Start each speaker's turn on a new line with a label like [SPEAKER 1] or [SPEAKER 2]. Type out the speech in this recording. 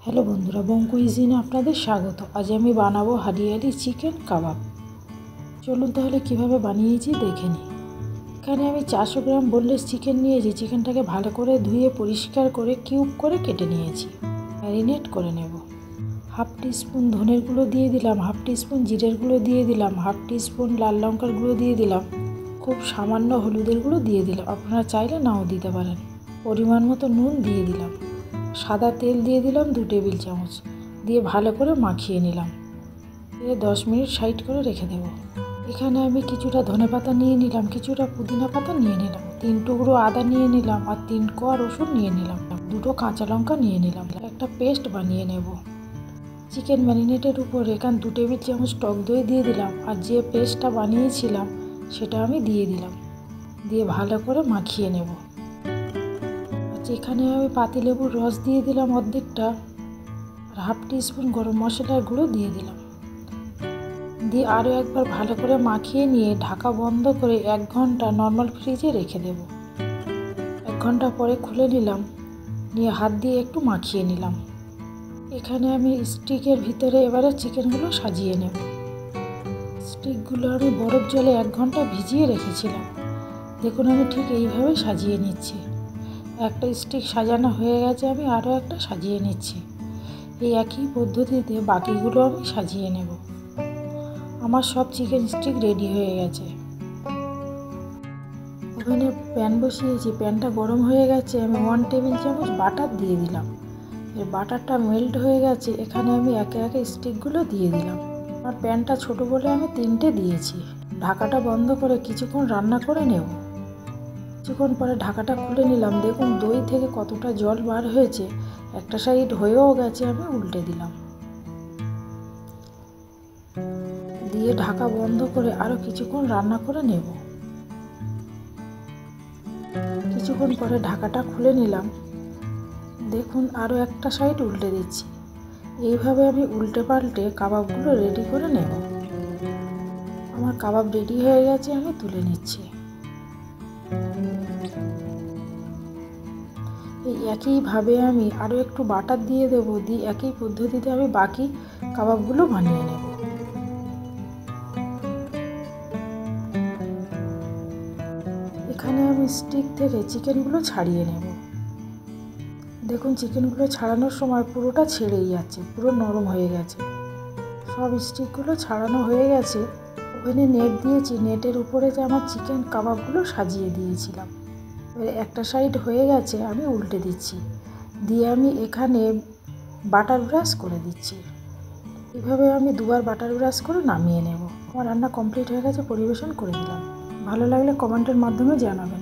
[SPEAKER 1] Hello বন্ধুরা, bomb কুইজিনে আপনাদের স্বাগত। আজ আমি বানাবো হাঁড়িয়ালি চিকেন কাবাব। চলুন তাহলে কিভাবে বানিয়েছি দেখে নিই। এখানে আমি 400 গ্রাম বোনলেস চিকেন নিয়েছি। চিকেনটাকে ভালো করে ধুয়ে পরিষ্কার করে কিউব করে কেটে নিয়েছি। ম্যারিনেট করে নেব। হাফ টিস্পুন ধনের গুঁড়ো দিয়ে দিলাম, হাফ টিস্পুন জিরের গুঁড়ো দিয়ে দিলাম, হাফ টিস্পুন লাল লঙ্কার গুঁড়ো দিয়ে দিলাম, খুব সামান্য হলুদের গুঁড়ো দিয়ে দিলাম, আপনারা চাইলে নাও দিতে পারেন। পরিমাণ মতো নুন দিয়ে দিলাম, সাদা তেল দিয়ে দিলাম 2 টেবিল চামচ, দিয়ে ভালো করে মাখিয়ে নিলাম। 10 মিনিট সাইড করে রেখে দেব। এখানে আমি কিছুটা ধনেপাতা নিয়ে নিলাম, কিছুটা পুদিনা পাতা নিয়ে নিলাম, 3 টুকরো আদা নিয়ে নিলাম, আর 3 কোয়া রসুন নিয়ে নিলাম, 2 কাঁচা লঙ্কা নিয়ে নিলাম। একটা পেস্ট বানিয়ে নেব। চিকেন ম্যারিনেটের উপর এখানে 2 টেবিল চামচ টক দই দিয়ে দিলাম, আর যে পেস্টটা বানিয়েছিলাম সেটা আমি দিয়ে দিলাম, দিয়ে ভালো করে মাখিয়ে নেব। এখানে আমি পাতিলেবুর রস দিয়ে দিলাম অর্ধেকটা, আর হাফ টিস্পুন গরম মশলার গুঁড়ো দিয়ে দিলাম, দিয়ে আরও একবার ভালো করে মাখিয়ে নিয়ে ঢাকা বন্ধ করে 1 ঘন্টা নর্মাল ফ্রিজে রেখে দেব। 1 ঘন্টা পরে খুলে নিলাম, নিয়ে হাত দিয়ে একটু মাখিয়ে নিলাম। এখানে আমি স্টিকের ভিতরে এবারে চিকেনগুলো সাজিয়ে নেব। স্টিকগুলো আমি বরফ জলে 1 ঘন্টা ভিজিয়ে রেখেছিলাম। দেখুন আমি ঠিক এইভাবে সাজিয়ে নিচ্ছি। একটা স্টিক সাজানো হয়ে গেছে, আমি আরও একটা সাজিয়ে নিচ্ছি। এই একই পদ্ধতিতে বাকিগুলো আমি সাজিয়ে নেব। আমার সব চিকেন স্টিক রেডি হয়ে গেছে। ওভেনে প্যান বসিয়েছি, প্যানটা গরম হয়ে গেছে। আমি 1 টেবিল চামচ বাটার দিয়ে দিলাম। এর বাটারটা মেল্ট হয়ে গেছে। এখানে আমি একে একে স্টিকগুলো দিয়ে দিলাম। আমার প্যানটা ছোট বলে আমি 3টে দিয়েছি। ঢাকাটা বন্ধ করে কিছুক্ষণ রান্না করে নেব। কিছুক্ষণ পরে ঢাকাটা খুলে নিলাম। দেখুন দই থেকে কতটা জল বার হয়েছে। একটা সাইড হয়েও গেছে, আমি উল্টে দিলাম, দিয়ে ঢাকা বন্ধ করে আরও কিছুক্ষণ রান্না করে নেব। কিছুক্ষণ পরে ঢাকাটা খুলে নিলাম। দেখুন আরও একটা সাইড উল্টে দিচ্ছি। এইভাবে আমি উল্টে পাল্টে কাবাবগুলো রেডি করে নেব। আমার কাবাব রেডি হয়ে গেছে, আমি তুলে নিচ্ছি। এই একইভাবে আমি আরও একটু বাটার দিয়ে দেবো, দিয়ে একই পদ্ধতিতে আমি বাকি কাবাবগুলো বানিয়ে নেব। এখানে আমি স্টিক থেকে চিকেনগুলো ছাড়িয়ে নেব। দেখুন চিকেনগুলো ছাড়ানোর সময় পুরোটা ছেড়েই যাচ্ছে, পুরো নরম হয়ে গেছে। সব স্টিকগুলো ছাড়ানো হয়ে গেছে। ওভেনে নেট দিয়েছি, নেটের উপরে যে আমার চিকেন কাবাবগুলো সাজিয়ে দিয়েছিলাম। একটা সাইড হয়ে গেছে, আমি উল্টে দিচ্ছি, দিয়ে আমি এখানে বাটার ব্রাশ করে দিচ্ছি। এইভাবে আমি 2বার বাটার ব্রাশ করে নামিয়ে নেব। আমার রান্না কমপ্লিট হয়ে গেছে, পরিবেশন করে দিলাম। ভালো লাগলে কমেন্টের মাধ্যমে জানাবেন।